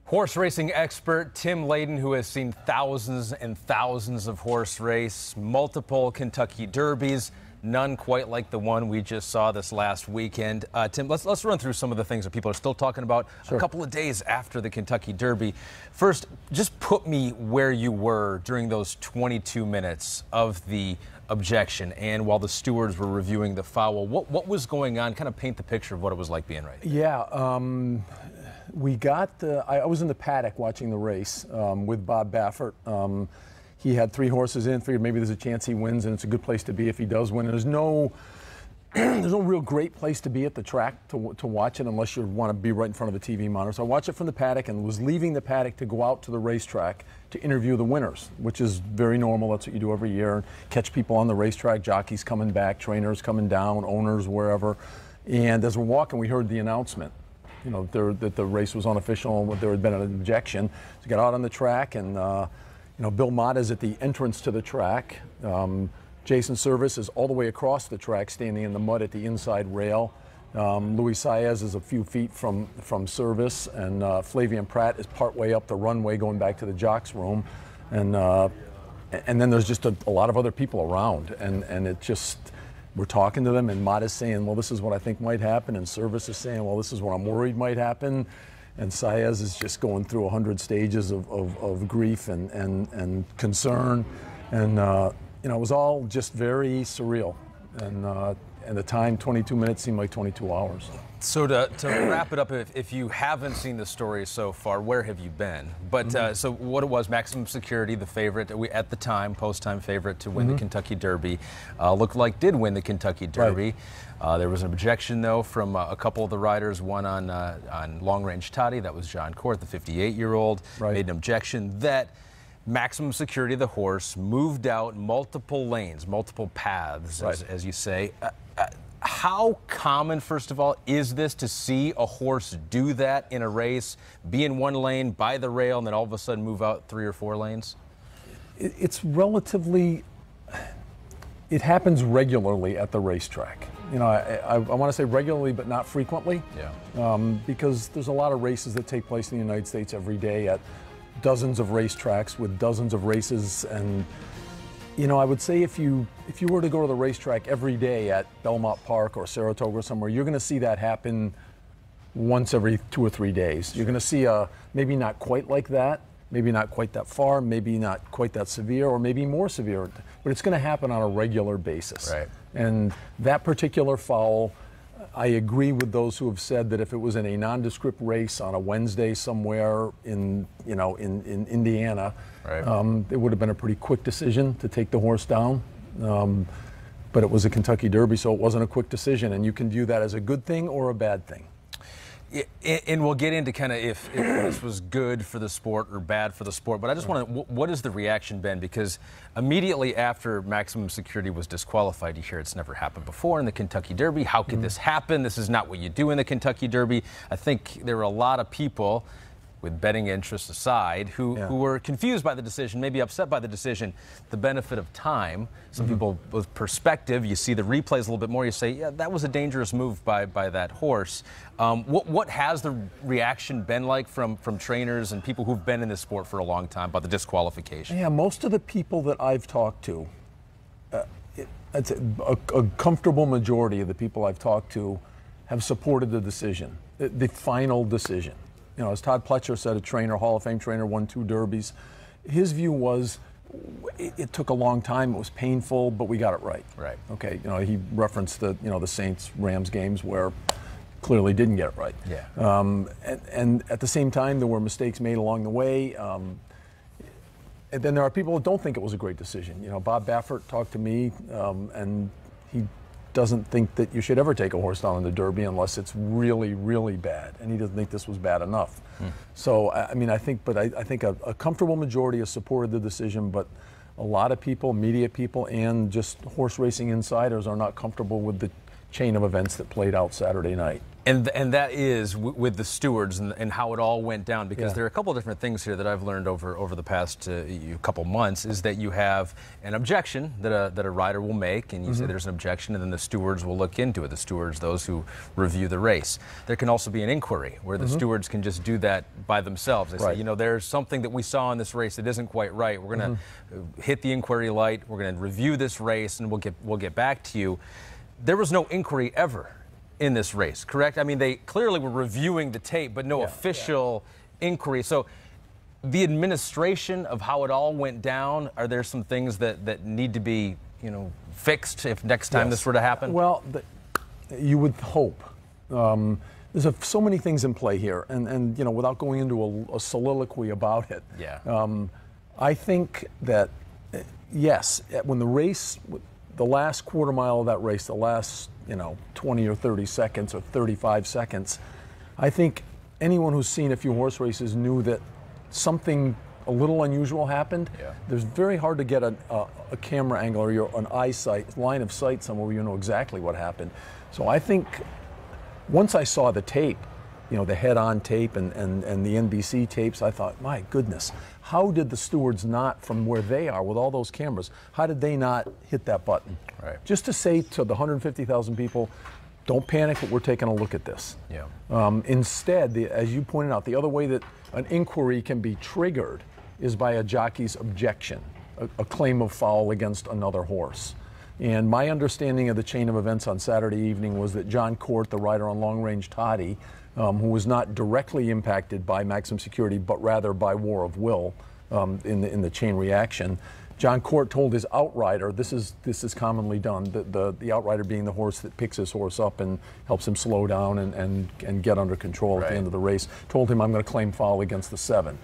Horse racing expert Tim Layden, who has seen thousands and thousands of horse race, multiple Kentucky Derbies, none quite like the one we just saw this last weekend. Tim, let's run through some of the things that people are still talking about a couple of days after the Kentucky Derby. First, just put me where you were during those 22 minutes of the objection and while the stewards were reviewing the foul. What was going on? Kind of paint the picture of what it was like being right there. Yeah. I was in the paddock watching the race with Bob Baffert. He had 3 horses in, figured maybe there's a chance he wins, and it's a good place to be if he does win. And there's no real great place to be at the track to watch it unless you want to be right in front of a TV monitor. So I watched it from the paddock and was leaving the paddock to go out to the racetrack to interview the winners, which is very normal. That's what you do every year. Catch people on the racetrack, jockeys coming back, trainers coming down, owners, wherever. And as we're walking, we heard the announcement, you know, that the race was unofficial and there had been an objection. So we got out on the track, and you know, Bill Mott is at the entrance to the track. Jason Service is all the way across the track, standing in the mud at the inside rail. Luis Saez is a few feet from Service, and Flavian Pratt is partway up the runway going back to the jocks room. And then there's just a lot of other people around, and it just, we're talking to them, and Mott is saying, well, this is what I think might happen, and Service is saying, well, this is what I'm worried might happen. And Saez is just going through 100 stages of grief and concern. And you know, it was all just very surreal. And the time, 22 minutes, seemed like 22 hours. So to wrap it up, if you haven't seen the story so far, where have you been? But so what it was, Maximum Security, the favorite, at the time, post-time favorite to win the Kentucky Derby, looked like did win the Kentucky Derby. Right. There was an objection, though, from a couple of the riders, one on Long Range Toddy, that was John Court, the 58-year-old, made an objection that Maximum Security, the horse, moved out multiple lanes, multiple paths, as you say. How common, first of all, is this to see a horse do that in a race, be in one lane by the rail, and then all of a sudden move out 3 or 4 lanes? It's relatively, it happens regularly at the racetrack. You know, I want to say regularly, but not frequently. Yeah. Because there's a lot of races that take place in the United States every day at dozens of racetracks with dozens of races. And you know, I would say if you were to go to the racetrack every day at Belmont Park or Saratoga or somewhere, you're going to see that happen once every 2 or 3 days. You're going to see maybe not quite like that, maybe not quite that far, maybe not quite that severe, or maybe more severe, but it's going to happen on a regular basis. Right. And that particular foul, I agree with those who have said that if it was in a nondescript race on a Wednesday somewhere in Indiana, it would have been a pretty quick decision to take the horse down. But it was a Kentucky Derby, so it wasn't a quick decision, and you can view that as a good thing or a bad thing. And we'll get into kind of if this was good for the sport or bad for the sport, but I just want to, what has the reaction been? Because immediately after Maximum Security was disqualified, you hear it's never happened before in the Kentucky Derby. How could this happen? This is not what you do in the Kentucky Derby. I think there were a lot of people, with betting interests aside, who were confused by the decision, maybe upset by the decision. The benefit of time, some people with perspective, you see the replays a little bit more, you say, yeah, that was a dangerous move by that horse. What has the reaction been like from trainers and people who've been in this sport for a long time about the disqualification? Yeah, most of the people that I've talked to, I'd say a comfortable majority of the people I've talked to have supported the decision, the final decision. You know, as Todd Pletcher said, a trainer, Hall of Fame trainer, won 2 Derbies. His view was it took a long time, it was painful, but we got it right. Right. Okay, you know, he referenced the Saints-Rams games where clearly didn't get it right. Yeah. And at the same time, there were mistakes made along the way. And then there are people who don't think it was a great decision. You know, Bob Baffert talked to me, and he doesn't think that you should ever take a horse down in the Derby unless it's really, really bad, and he doesn't think this was bad enough. So, I mean, I think a comfortable majority has supported the decision, but a lot of people, media people, and just horse racing insiders are not comfortable with the chain of events that played out Saturday night. And that is with the stewards and how it all went down, because Yeah. there are a couple of different things here that I've learned over the past couple months, is that you have an objection that a rider will make, and you say there's an objection, and then the stewards will look into it. The stewards, those who review the race. There can also be an inquiry where the stewards can just do that by themselves. They say, you know, there's something that we saw in this race that isn't quite right. We're going to hit the inquiry light. We're going to review this race, and we'll get back to you. There was no inquiry ever in this race, correct? I mean, they clearly were reviewing the tape, but no official inquiry. So the administration of how it all went down, are there some things that need to be, you know, fixed if next time this were to happen? Well, you would hope. There's so many things in play here, and you know, without going into a soliloquy about it, I think that, yes, when the race, the last quarter mile of that race, the last, you know, 20 or 30 seconds or 35 seconds, I think anyone who's seen a few horse races knew that something a little unusual happened. There's very hard to get a camera angle or an line of sight somewhere where you know exactly what happened. So I think once I saw the tape, you know, the head-on tape and the NBC tapes, I thought, my goodness, how did the stewards not, from where they are with all those cameras, how did they not hit that button? Right. Just to say to the 150,000 people, don't panic, but we're taking a look at this. Instead, as you pointed out, the other way that an inquiry can be triggered is by a jockey's objection, a claim of foul against another horse. And my understanding of the chain of events on Saturday evening was that John Court, the rider on Long Range Toddy, who was not directly impacted by Maximum Security, but rather by War of Will in the chain reaction, John Court told his outrider, this is commonly done, the outrider being the horse that picks his horse up and helps him slow down and get under control at the end of the race, told him, I'm going to claim foul against the 7.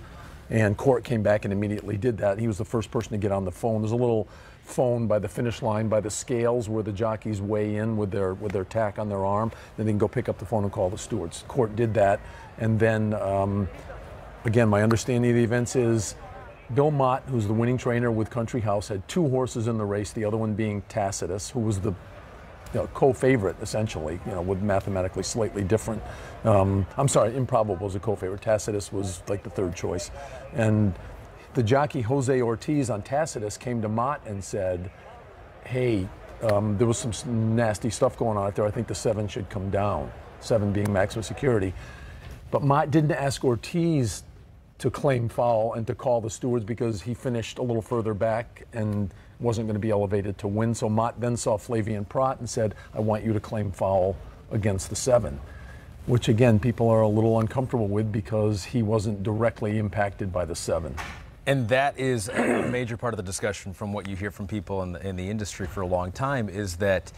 And Court came back and immediately did that. He was the first person to get on the phone. There's a little phone by the finish line, by the scales where the jockeys weigh in with their tack on their arm. Then they can go pick up the phone and call the stewards. Court did that. And then, again, my understanding of the events is Bill Mott, who's the winning trainer with Country House, had 2 horses in the race, the other one being Tacitus, who was the co-favorite, essentially, you know, with mathematically slightly different. I'm sorry, Improbable was a co-favorite. Tacitus was like the 3rd choice. And the jockey Jose Ortiz on Tacitus came to Mott and said, hey, there was some nasty stuff going on out there. I think the 7 should come down, 7 being Maximum Security. But Mott didn't ask Ortiz to claim foul and to call the stewards because he finished a little further back and wasn't going to be elevated to win. So Mott then saw Flavien Prat and said, I want you to claim foul against the 7, which again, people are a little uncomfortable with because he wasn't directly impacted by the 7. And that is a major part of the discussion from what you hear from people in the industry for a long time, is that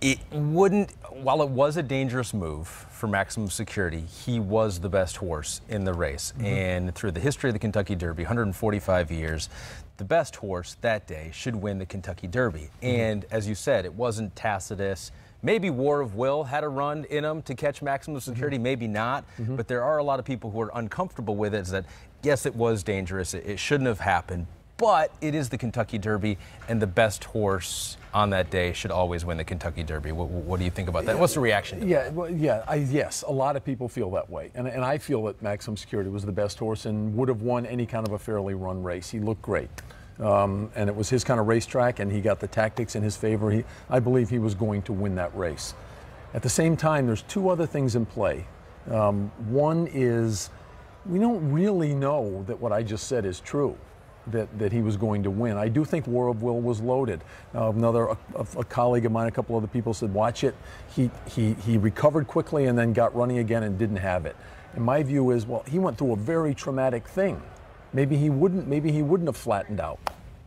it wouldn't, while it was a dangerous move for Maximum Security, he was the best horse in the race. And through the history of the Kentucky Derby, 145 years, the best horse that day should win the Kentucky Derby. And as you said, it wasn't Tacitus. Maybe War of Will had a run in him to catch Maximum Security, maybe not. But there are a lot of people who are uncomfortable with it, is that, yes, it was dangerous. It shouldn't have happened. But it is the Kentucky Derby, and the best horse on that day should always win the Kentucky Derby. What do you think about that? What's the reaction? Yes, a lot of people feel that way. And I feel that Maximum Security was the best horse and would have won any kind of a fairly run race. He looked great. And it was his kind of racetrack, and he got the tactics in his favor. I believe he was going to win that race. At the same time, there's 2 other things in play. One is we don't really know that what I just said is true, that he was going to win. I do think War of Will was loaded. A colleague of mine, a couple other people said, watch it. He recovered quickly and then got running again and didn't have it. And my view is, well, he went through a very traumatic thing. Maybe he wouldn't have flattened out,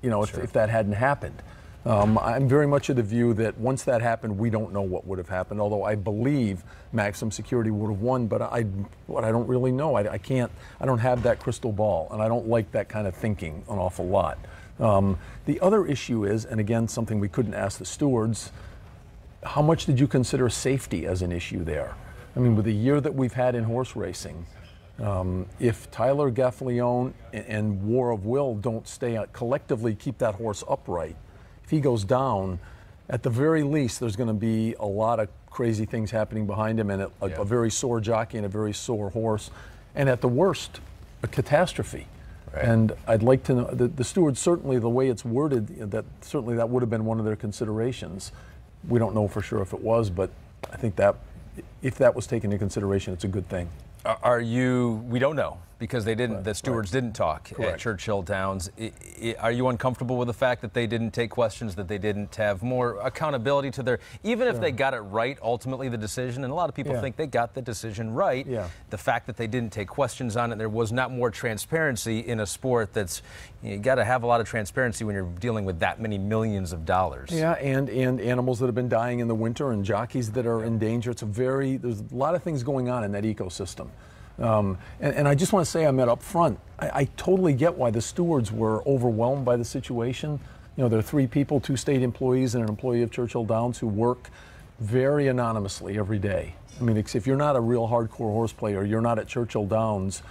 you know, if that hadn't happened. I'm very much of the view that once that happened, we don't know what would have happened, although I believe Maximum Security would have won, but I don't really know. I don't have that crystal ball, and I don't like that kind of thinking an awful lot. The other issue is, and again, something we couldn't ask the stewards, how much did you consider safety as an issue there? I mean, with the year that we've had in horse racing, if Tyler Gaffalione and War of Will don't stay collectively keep that horse upright, if he goes down, at the very least, there's going to be a lot of crazy things happening behind him, and a very sore jockey and a very sore horse, and at the worst, a catastrophe. Right. And I'd like to know, the stewards, certainly the way it's worded, that certainly that would have been one of their considerations. We don't know for sure if it was, but I think that if that was taken into consideration, it's a good thing. We don't know, because they didn't. The stewards didn't talk at Churchill Downs. Are you uncomfortable with the fact that they didn't take questions, that they didn't have more accountability to their, even if they got it right, ultimately the decision, and a lot of people think they got the decision right, the fact that they didn't take questions on it, there was not more transparency in a sport that's, you got to have a lot of transparency when you're dealing with that many millions of dollars. Yeah, and animals that have been dying in the winter and jockeys that are in danger. There's a lot of things going on in that ecosystem. And I just want to say, Ahmed, up front, I totally get why the stewards were overwhelmed by the situation. You know, there are 3 people, 2 state employees and an employee of Churchill Downs, who work very anonymously every day. I mean, if you're not a real hardcore horse player, you're not at Churchill Downs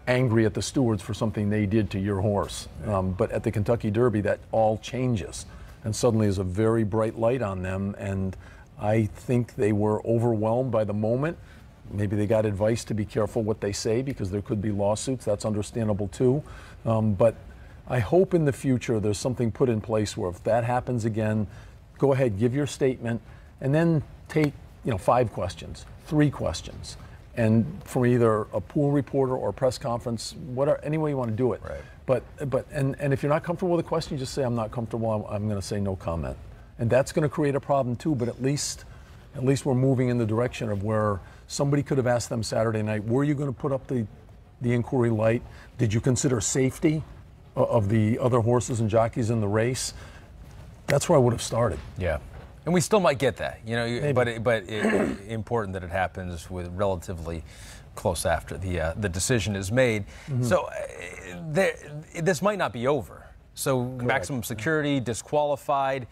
angry at the stewards for something they did to your horse. But at the Kentucky Derby, that all changes. And suddenly there's a very bright light on them. And I think they were overwhelmed by the moment. Maybe they got advice to be careful what they say, because there could be lawsuits. That's understandable too. But I hope in the future there's something put in place where if that happens again, go ahead, give your statement, and then take 5 questions, 3 questions, and from either a pool reporter or a press conference, whatever, any way you want to do it. Right. But if you're not comfortable with a question, you just say, I'm not comfortable. I'm going to say no comment, and that's going to create a problem too. But at least we're moving in the direction of where somebody could have asked them Saturday night, were you going to put up the inquiry light? Did you consider safety of the other horses and jockeys in the race? That's where I would have started. Yeah. And we still might get that, but important that it happens with relatively close after the decision is made. Mm-hmm. So this might not be over. So Maximum Security, disqualified.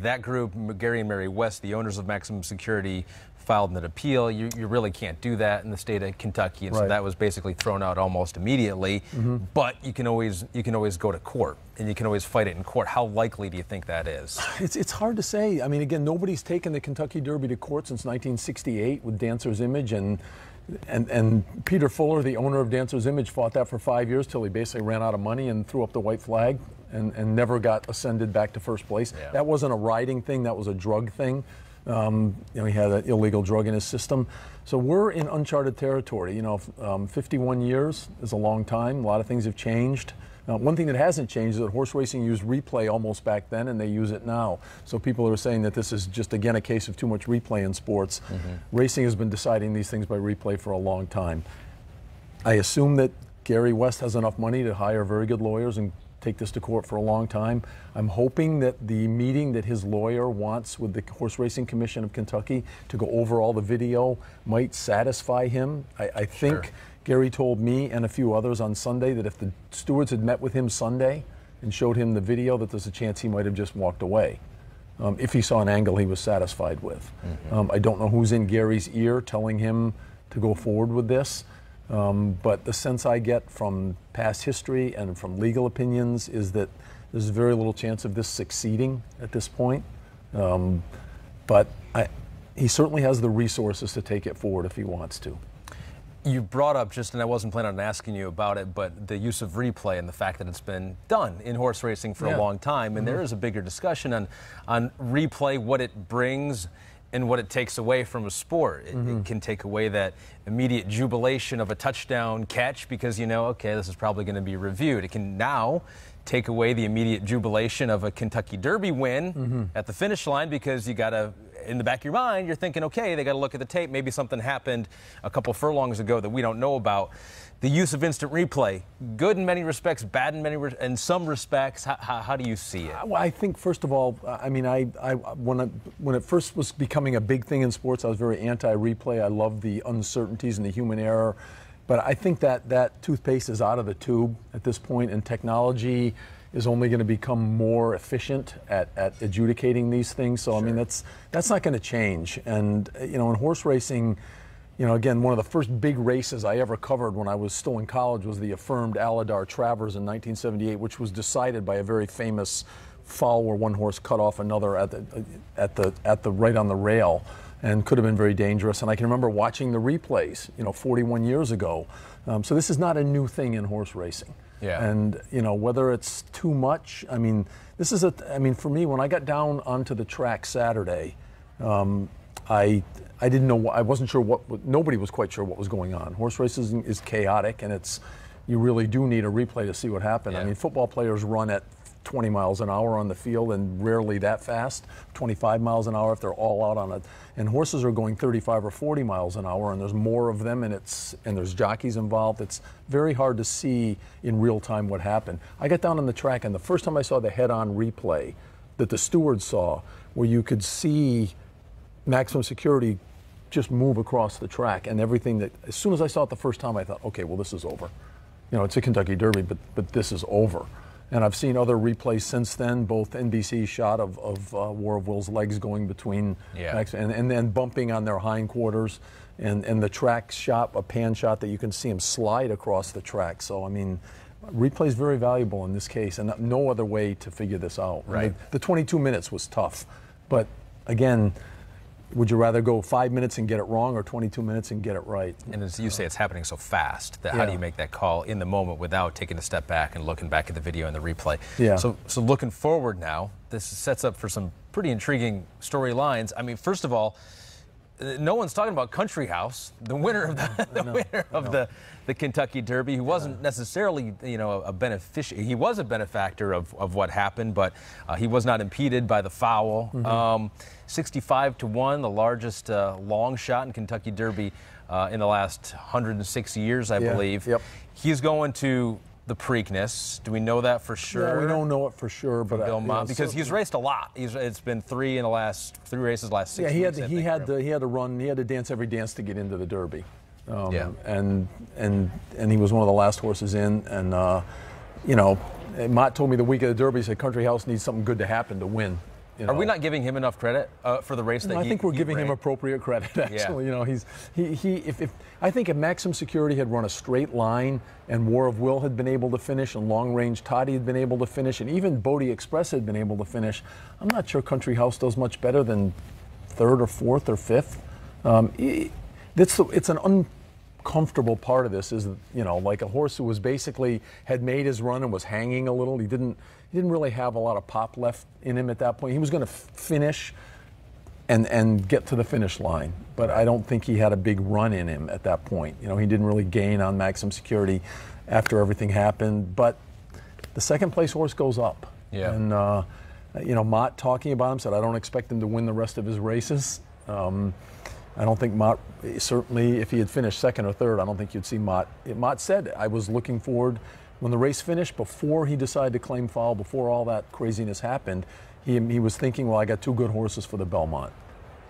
That group, Gary and Mary West, the owners of Maximum Security, filed an appeal. You really can't do that in the state of Kentucky, and so that was basically thrown out almost immediately. Mm-hmm. But you can always go to court, and you can always fight it in court. How likely do you think that is? It's hard to say. I mean, again, nobody's taken the Kentucky Derby to court since 1968 with Dancer's Image, and Peter Fuller, the owner of Dancer's Image, fought that for 5 years till he basically ran out of money and threw up the white flag and never got ascended back to first place. Yeah. That wasn't a riding thing, that was a drug thing. He had an illegal drug in his system. So we're in uncharted territory. 51 years is a long time. A lot of things have changed. Now, one thing that hasn't changed is that horse racing used replay almost back then, and they use it now. So people are saying that this is just, again, a case of too much replay in sports. Mm-hmm. Racing has been deciding these things by replay for a long time. I assume that Gary West has enough money to hire very good lawyers and take this to court for a long time. I'm hoping that the meeting that his lawyer wants with the Horse Racing Commission of Kentucky to go over all the video might satisfy him. I think Gary told me and a few others on Sunday that if the stewards had met with him Sunday and showed him the video, that there's a chance he might have just walked away if he saw an angle he was satisfied with. Mm-hmm. I don't know who's in Gary's ear telling him to go forward with this. But the sense I get from past history and from legal opinions is that there's very little chance of this succeeding at this point. But he certainly has the resources to take it forward if he wants to. You brought up and I wasn't planning on asking you about it, but the use of replay and the fact that it's been done in horse racing for a long time. And there is a bigger discussion on replay, what it brings and what it takes away from a sport. It can take away that immediate jubilation of a touchdown catch because okay, this is probably going to be reviewed. It can now take away the immediate jubilation of a Kentucky Derby win at the finish line because you got to, in the back of your mind, you're thinking, okay, they got to look at the tape. Maybe something happened a couple furlongs ago that we don't know about. The use of instant replay, good in many respects, bad in some respects. How do you see it? Well, I think, first of all, I mean, when it first was becoming a big thing in sports, I was very anti-replay. I love the uncertainties and the human error. But I think that toothpaste is out of the tube at this point, and technology is only going to become more efficient at adjudicating these things. So, I mean, that's not going to change. And, in horse racing, you know, again, one of the first big races I ever covered when I was still in college was the affirmed Aladar Travers in 1978, which was decided by a very famous foul where one horse cut off another at the right on the rail, and could have been very dangerous. And I can remember watching the replays, you know, 41 years ago. So this is not a new thing in horse racing. Yeah. And, you know, whether it's too much, I mean, this is I mean, for me, when I got down onto the track Saturday, I didn't know, I wasn't sure nobody was quite sure what was going on. Horse racing is chaotic, and you really do need a replay to see what happened. Yeah. I mean, football players run at 20 miles an hour on the field, and rarely that fast, 25 miles an hour if they're all out on it. And horses are going 35 or 40 miles an hour, and there's more of them, and there's jockeys involved. It's very hard to see in real time what happened. I got down on the track, and the first time I saw the head-on replay that the stewards saw, where you could see maximum security just move across the track, and everything that, as soon as I saw it the first time, I thought, okay, well, this is over. You know, it's a Kentucky Derby, but this is over. And I've seen other replays since then, both NBC shot of War of Will's legs going between Max and then bumping on their hindquarters, and the track shot, a pan shot that you can see him slide across the track. So, I mean, replay is very valuable in this case, and no other way to figure this out. Right. I mean, the 22 minutes was tough, but again, would you rather go 5 minutes and get it wrong, or 22 minutes and get it right? And as you say, it's happening so fast that how do you make that call in the moment without taking a step back and looking back at the video and the replay? Yeah. So looking forward now, this sets up for some pretty intriguing storylines. I mean, first of all, no one's talking about Country House, the winner of the Kentucky Derby, who wasn't necessarily, you know, a beneficiary. He was a benefactor of what happened, but he was not impeded by the foul. 65-1, the largest long shot in Kentucky Derby in the last 106 years, I believe. Yep. He's going to the Preakness. Do we know that for sure? Yeah, we don't know it for sure, but Belmont, because he's raced a lot. It's been three races last 6 weeks. Yeah, he had to run. He had to dance every dance to get into the Derby. And he was one of the last horses in. And you know, Mott told me the week of the Derby, he said Country House needs something good to happen to win. You know. Are we not giving him enough credit for the race that I think we're giving him appropriate credit. Actually, you know, I think if Maximum Security had run a straight line, and War of Will had been able to finish, and Long Range Toddy had been able to finish, and even Bodie Express had been able to finish, I'm not sure Country House does much better than third or fourth or fifth. It's an uncomfortable part of this. Is, you know, like a horse who was basically had made his run and was hanging a little. He didn't really have a lot of pop left in him at that point. He was going to finish and get to the finish line, but I don't think he had a big run in him at that point. You know, he didn't really gain on Maximum Security after everything happened, but the second place horse goes up. Yeah. And, you know, Mott talking about him said, I don't expect him to win the rest of his races. I don't think Mott, certainly if he had finished second or third, I don't think you'd see Mott. Mott said, I was looking forward, when the race finished, before he decided to claim foul, before all that craziness happened, he was thinking, well, I got two good horses for the Belmont,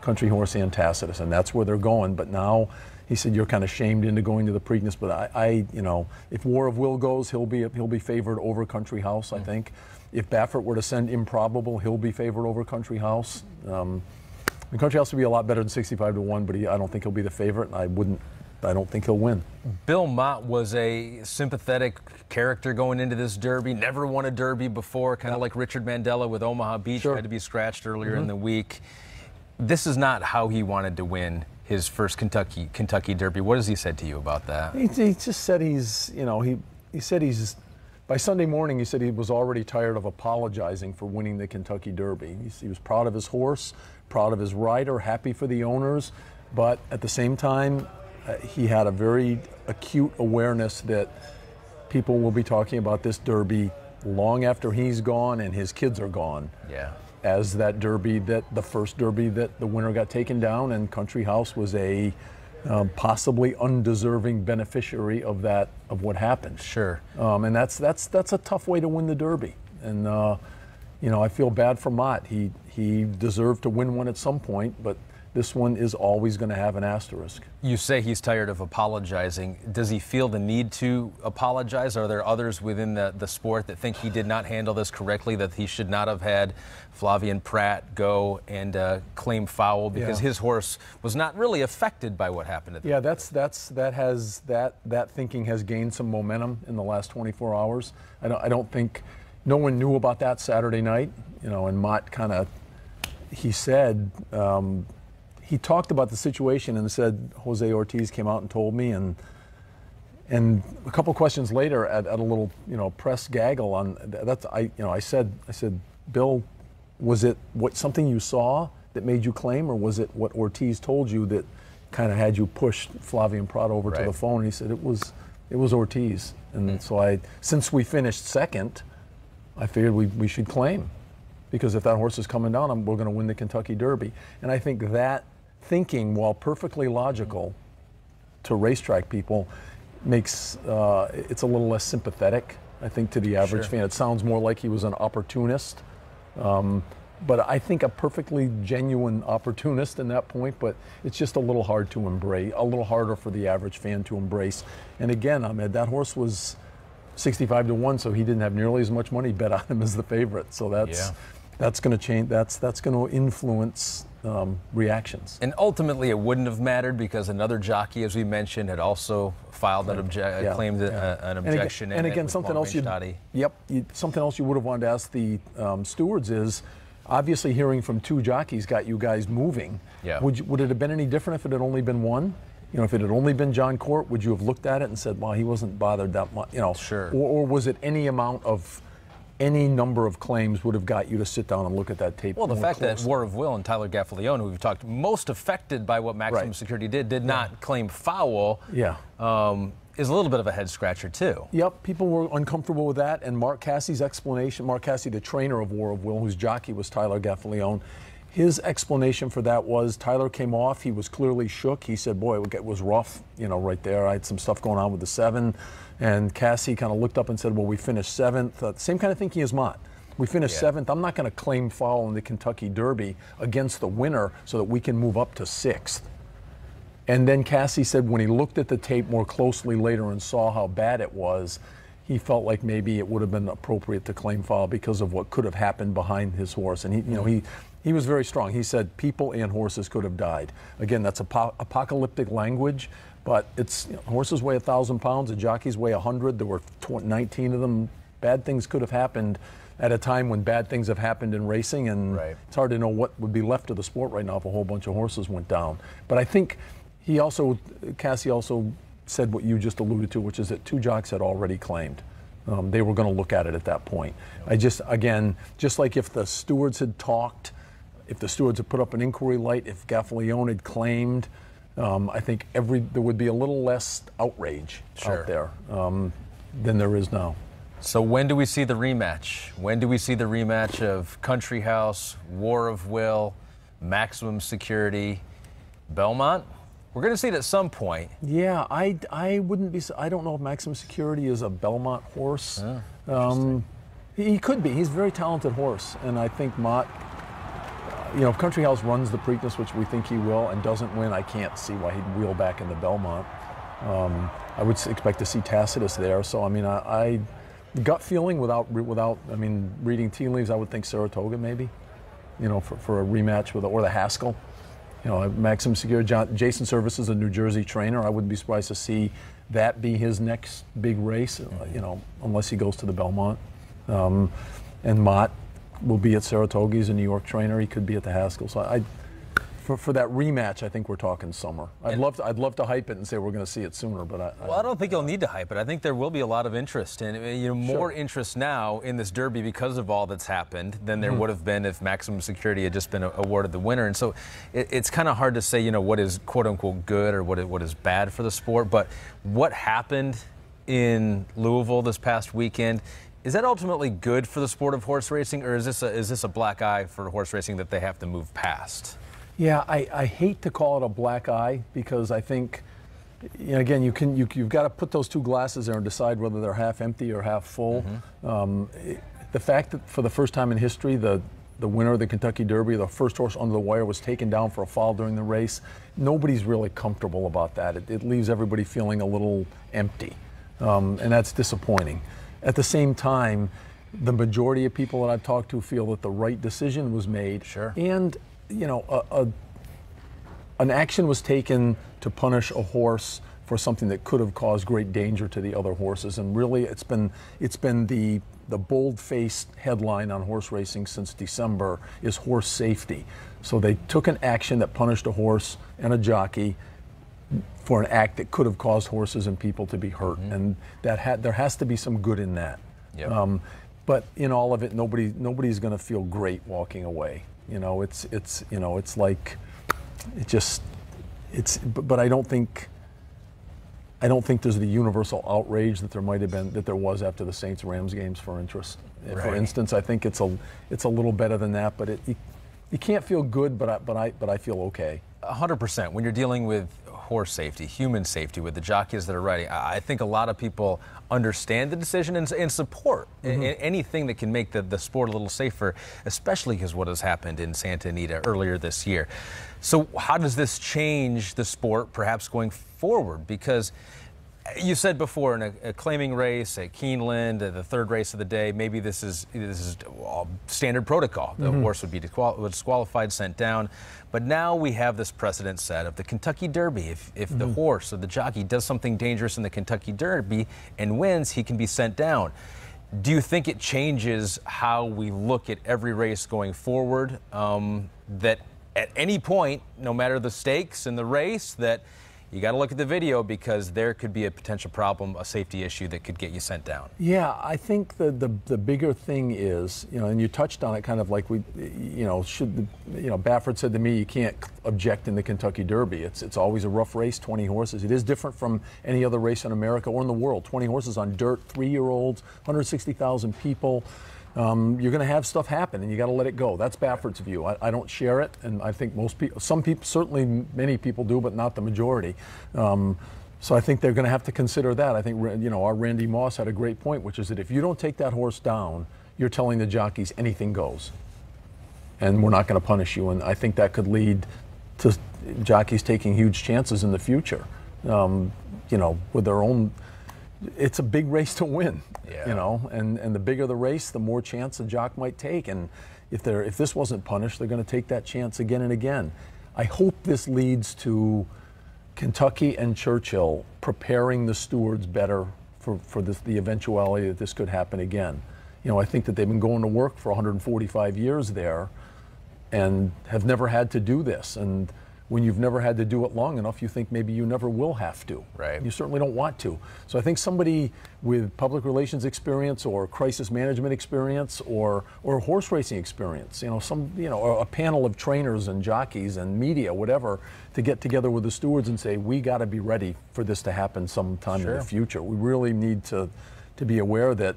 Country Horse and Tacitus, and that's where they're going. But now, he said, you're kind of shamed into going to the Preakness. But you know, if War of Will goes, he'll be favored over Country House, I think. If Baffert were to send Improbable, he'll be favored over Country House. The Country House would be a lot better than 65-1, but I don't think he'll be the favorite, and I don't think he'll win. Bill Mott was a sympathetic character going into this Derby, never won a Derby before, kind of like Richard Mandela with Omaha Beach, had to be scratched earlier in the week. This is not how he wanted to win his first Kentucky Derby. What has he said to you about that? He just said he said by Sunday morning, he said he was already tired of apologizing for winning the Kentucky Derby. He was proud of his horse, proud of his rider, happy for the owners, but at the same time, he had a very acute awareness that people will be talking about this Derby long after he's gone and his kids are gone. Yeah. As that Derby, the first Derby that the winner got taken down, and Country House was a possibly undeserving beneficiary of what happened. Sure. And that's a tough way to win the Derby. And you know, I feel bad for Mott. He deserved to win one at some point, but this one is always going to have an asterisk. You say he's tired of apologizing. Does he feel the need to apologize? Are there others within the sport that think he did not handle this correctly, that he should not have had Flavien Prat go and claim foul because his horse was not really affected by what happened at the that thinking has gained some momentum in the last 24 hours. I don't think no one knew about that Saturday night, and Mott he said, he talked about the situation and said, Jose Ortiz came out and told me, and a couple questions later at a little, press gaggle on that, I said, Bill, was it something you saw that made you claim, or was it what Ortiz told you that kind of had you push Flavien Prat over to the phone? And he said it was Ortiz, and so since we finished second, I figured we should claim, because if that horse is coming down, we're going to win the Kentucky Derby. And I think that thinking, while perfectly logical to racetrack people, makes it's a little less sympathetic, I think, to the average fan. It sounds more like he was an opportunist, but I think a perfectly genuine opportunist in that point. But it's just a little hard to embrace, a little harder for the average fan to embrace. And again, Ahmed, that horse was 65 to 1, so he didn't have nearly as much money bet on him as the favorite. So that's going to change. That's going to influence reactions. And ultimately, it wouldn't have mattered, because another jockey, as we mentioned, had also filed an claimed an objection. And again, something else something else you would have wanted to ask the stewards is, obviously hearing from two jockeys got you guys moving. Yeah. Would it have been any different if it had only been one? If it had only been John Court, would you have looked at it and said, well, he wasn't bothered that much? Sure. Or was it any number of claims would have got you to sit down and look at that tape? Well, the fact that War of Will and Tyler Gaffalione, who we've talked most affected by what maximum security did not claim foul, is a little bit of a head scratcher too. Yep, people were uncomfortable with that, and Mark Cassie's explanation, Mark Cassie, the trainer of War of Will, whose jockey was Tyler Gaffalione, his explanation for that was Tyler came off, he was clearly shook. He said, boy, it was rough, right there. I had some stuff going on with the 7. And Cassie kind of looked up and said, well, we finished 7th. Same kind of thinking as Mott. We finished 7th. I'm not going to claim foul in the Kentucky Derby against the winner so that we can move up to 6th. And then Cassie said when he looked at the tape more closely later and saw how bad it was, he felt like maybe it would have been appropriate to claim foul because of what could have happened behind his horse. And he was very strong. He said people and horses could have died. Again, that's apocalyptic language, but it's horses weigh 1,000 pounds, the jockeys weigh 100. There were 19 of them. Bad things could have happened at a time when bad things have happened in racing, and it's hard to know what would be left of the sport right now if a whole bunch of horses went down. But I think Cassie also said what you just alluded to, which is that two jocks had already claimed. They were going to look at it at that point. Just like if the stewards had talked, if the stewards had put up an inquiry light, if Gaffalione had claimed, I think there would be a little less outrage out there than there is now. So when do we see the rematch? When do we see the rematch of Country House, War of Will, Maximum Security, Belmont? We're going to see it at some point. Yeah, I wouldn't be. I don't know if Maximum Security is a Belmont horse. He could be. He's a very talented horse, and I think Mott. If Country House runs the Preakness, which we think he will, and doesn't win, I can't see why he'd wheel back in the Belmont. I would expect to see Tacitus there. So I gut feeling without reading tea leaves, I would think Saratoga maybe. For a rematch or the Haskell. Maximum Security, Jason Service is a New Jersey trainer. I wouldn't be surprised to see that be his next big race, unless he goes to the Belmont. And Mott will be at Saratoga. He's a New York trainer. He could be at the Haskell. So for that rematch, I think we're talking summer. I'd love to hype it and say we're going to see it sooner, but I don't think you'll need to hype it. I think there will be a lot of interest, and more interest now in this Derby because of all that's happened than there would have been if Maximum Security had just been awarded the winner. And so it's kind of hard to say, what is quote unquote good or what is bad for the sport. But what happened in Louisville this past weekend, is that ultimately good for the sport of horse racing, or is this a black eye for horse racing that they have to move past? Yeah, I hate to call it a black eye because I think, again, you've got to put those two glasses there and decide whether they're half empty or half full. The fact that for the first time in history, the the winner of the Kentucky Derby, the first horse under the wire, was taken down for a foul during the race. Nobody's really comfortable about that. It leaves everybody feeling a little empty, and that's disappointing. At the same time, the majority of people that I've talked to feel that the right decision was made. Sure. And, you know, an action was taken to punish a horse for something that could have caused great danger to the other horses. And really, it's been the bold-faced headline on horse racing since December is horse safety. So they took an action that punished a horse and a jockey for an act that could have caused horses and people to be hurt. And there has to be some good in that. Yep. But in all of it, nobody's going to feel great walking away. You know, but I don't think there's the universal outrage that there was after the Saints-Rams games, for instance. I think it's a little better than that, but you can't feel good, but I feel okay. 100%. When you're dealing with horse safety, human safety, with the jockeys that are riding, I think a lot of people understand the decision and support anything that can make the sport a little safer, especially because what has happened in Santa Anita earlier this year. So how does this change the sport, perhaps going forward? Because you said before, in a claiming race at Keeneland, the third race of the day, maybe this is standard protocol. The horse would be disqualified, sent down. But now we have this precedent set of the Kentucky Derby. If the horse or the jockey does something dangerous in the Kentucky Derby and wins, he can be sent down. Do you think it changes how we look at every race going forward? That at any point, no matter the stakes in the race, that you got to look at the video because there could be a potential problem, a safety issue that could get you sent down. Yeah, I think the bigger thing is, you know, and you touched on it kind of like Baffert said to me, you can't object in the Kentucky Derby. It's always a rough race, 20 horses. It is different from any other race in America or in the world. 20 horses on dirt, 3-year-olds, 160,000 people. You're going to have stuff happen, and you got to let it go. That's Baffert's view. I don't share it, and I think some people, certainly many people do, but not the majority. So I think they're going to have to consider that. I think, you know, our Randy Moss had a great point, which is that if you don't take that horse down, you're telling the jockeys anything goes, and we're not going to punish you. And I think that could lead to jockeys taking huge chances in the future. You know, with their own. It's a big race to win, you know, and the bigger the race, the more chance a jock might take. And if this wasn't punished, they're going to take that chance again and again. I hope this leads to Kentucky and Churchill preparing the stewards better for the eventuality that this could happen again. You know, I think that they've been going to work for 145 years there and have never had to do this. And when you've never had to do it long enough, you think maybe you never will have to. Right. You certainly don't want to. So I think somebody with public relations experience or crisis management experience or horse racing experience, you know, or a panel of trainers and jockeys and media, whatever, to get together with the stewards and say, we got to be ready for this to happen sometime in the future. We really need to be aware that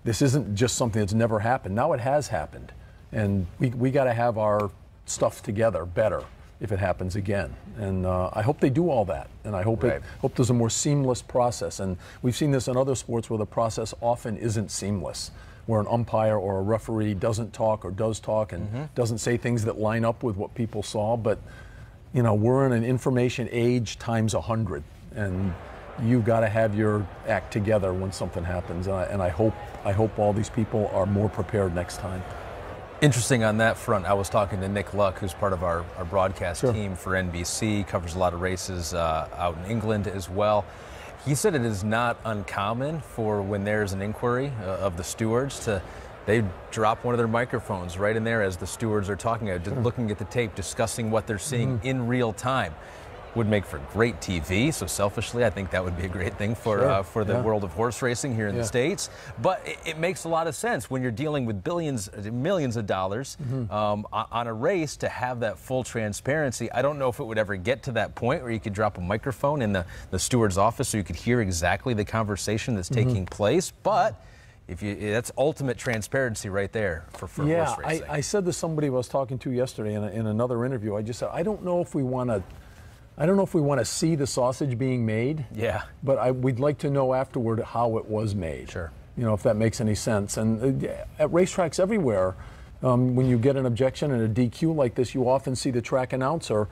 this isn't just something that's never happened. Now it has happened. And we got to have our stuff together better if it happens again. And I hope they do all that. And I hope hope there's a more seamless process. And we've seen this in other sports where the process often isn't seamless, where an umpire or a referee doesn't talk or does talk and doesn't say things that line up with what people saw. But, you know, we're in an information age times 100. And you've got to have your act together when something happens. And I hope all these people are more prepared next time. Interesting on that front. I was talking to Nick Luck, who's part of our broadcast team for NBC, covers a lot of races out in England as well. He said it is not uncommon for when there's an inquiry of the stewards they drop one of their microphones right in there as the stewards are talking, looking at the tape, discussing what they're seeing in real time. Would make for great TV, so selfishly I think that would be a great thing for the world of horse racing here in the States. But it makes a lot of sense when you're dealing with millions of dollars on a race to have that full transparency. I don't know if it would ever get to that point where you could drop a microphone in the steward's office so you could hear exactly the conversation that's taking place, but that's ultimate transparency right there for horse racing. I said to somebody I was talking to yesterday in another interview, I just said, I don't know if we want to see the sausage being made. Yeah. But we'd like to know afterward how it was made. Sure. You know, if that makes any sense. And at racetracks everywhere, when you get an objection and a DQ like this, you often see the track announcer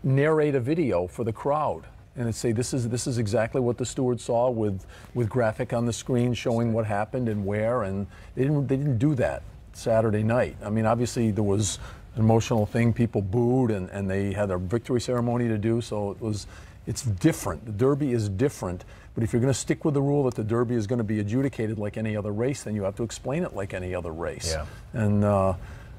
narrate a video for the crowd and say, this is exactly what the steward saw with graphic on the screen showing what happened and where, and they didn't do that Saturday night. I mean, obviously there was an emotional thing, people booed, and they had a victory ceremony to do, so it's different. The Derby is different, but if you're going to stick with the rule that the Derby is going to be adjudicated like any other race, then you have to explain it like any other race. Yeah. And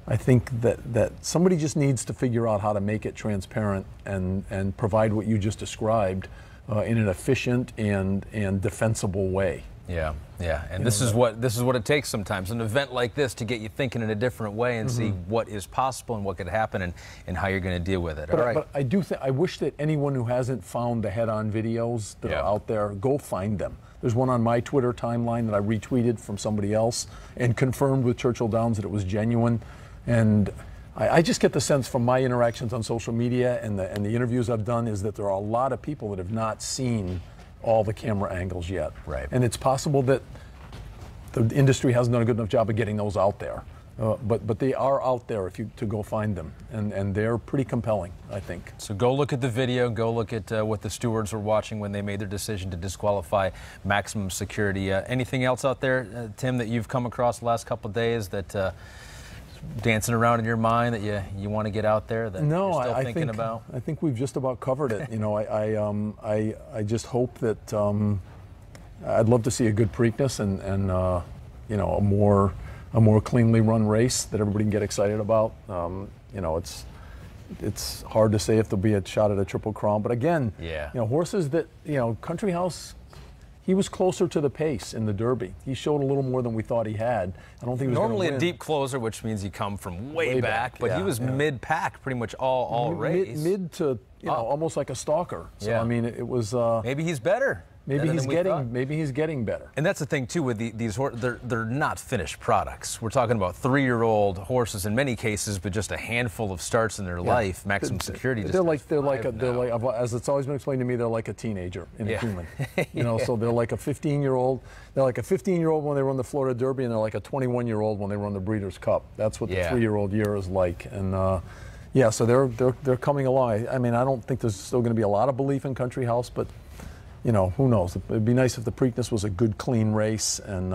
I think that somebody just needs to figure out how to make it transparent and provide what you just described in an efficient and defensible way. Yeah, yeah, and this is what it takes sometimes, an event like this, to get you thinking in a different way and see what is possible and what could happen and how you're going to deal with it. But I wish that anyone who hasn't found the head-on videos that are out there, go find them. There's one on my Twitter timeline that I retweeted from somebody else and confirmed with Churchill Downs that it was genuine. And I just get the sense from my interactions on social media and the interviews I've done is that there are a lot of people that have not seen all the camera angles yet. Right. And it's possible that the industry hasn't done a good enough job of getting those out there. But they are out there to go find them, and they're pretty compelling, I think. So go look at the video, go look at what the stewards were watching when they made their decision to disqualify Maximum Security. Anything else out there, Tim, that you've come across the last couple of days that dancing around in your mind that you want to get out there that you're still thinking about? I think we've just about covered it. You know, I just hope that I'd love to see a good Preakness and you know, a more cleanly run race that everybody can get excited about. You know, it's hard to say if there'll be a shot at a Triple Crown, but again, you know, horses that, you know, Country House, he was closer to the pace in the Derby. He showed a little more than we thought he had. I don't think he was normally gonna win. A deep closer, which means you come from way back, but he was mid-pack pretty much all race. Mid to, you know, almost like a stalker. So I mean, it was. Maybe he's better. Maybe he's getting better. And that's the thing too with these horses, they're not finished products. We're talking about 3-year-old horses in many cases, but just a handful of starts in their life. Maximum Security. They're like as it's always been explained to me, they're like a teenager in a human. You know, so they're like a 15-year-old. They're like a 15-year-old when they run the Florida Derby, and they're like a 21-year-old when they run the Breeders' Cup. That's what the 3-year-old year is like. And yeah, so they're coming along. I mean, I don't think there's still going to be a lot of belief in Country House, but you know, who knows? It'd be nice if the Preakness was a good, clean race, and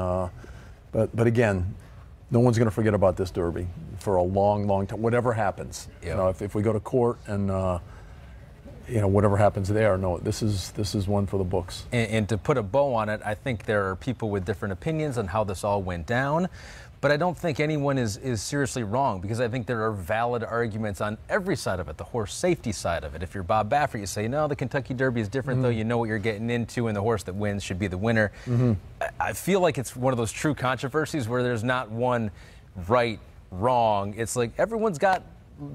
but again, no one's going to forget about this Derby for a long, long time. Whatever happens, you know, if we go to court and you know, whatever happens there, no, this is one for the books. And to put a bow on it, I think there are people with different opinions on how this all went down. But I don't think anyone is seriously wrong, because I think there are valid arguments on every side of it, the horse safety side of it. If you're Bob Baffert, you say, no, the Kentucky Derby is different, though. You know what you're getting into, and the horse that wins should be the winner. I feel like it's one of those true controversies where there's not one right, wrong. It's like everyone's got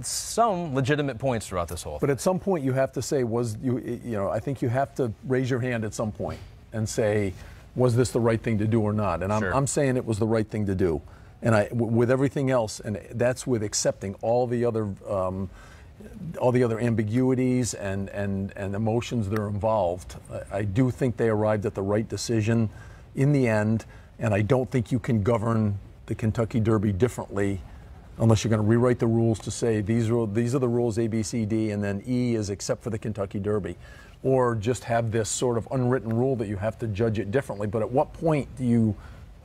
some legitimate points throughout this whole thing. But at some point you have to say, you know, I think you have to raise your hand at some point and say, was this the right thing to do or not? And I'm saying it was the right thing to do. And with everything else, and that's with accepting all the other ambiguities and emotions that are involved. I do think they arrived at the right decision in the end, and I don't think you can govern the Kentucky Derby differently unless you're going to rewrite the rules to say these are the rules A, B, C, D, and then E is except for the Kentucky Derby. Or just have this sort of unwritten rule that you have to judge it differently. But at what point do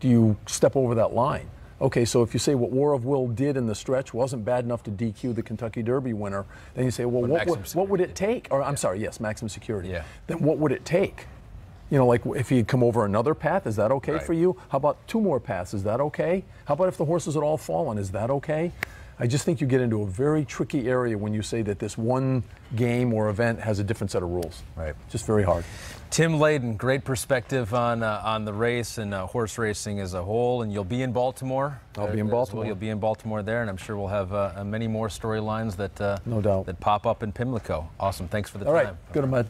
you step over that line? Okay, so if you say what War of Will did in the stretch wasn't bad enough to DQ the Kentucky Derby winner, then you say, well, what would it take? Or I'm sorry, yes, Maximum Security. Then what would it take? You know, like if he'd come over another path, is that okay for you? How about 2 more paths? Is that okay? How about if the horses had all fallen? Is that okay? I just think you get into a very tricky area when you say that this one game or event has a different set of rules. Right. Just very hard. Tim Layden, great perspective on the race and horse racing as a whole. And you'll be in Baltimore. I'll be in Baltimore. Well, you'll be in Baltimore there, and I'm sure we'll have many more storylines that no doubt that pop up in Pimlico. Awesome. Thanks for the time. All right. Good, Ahmed.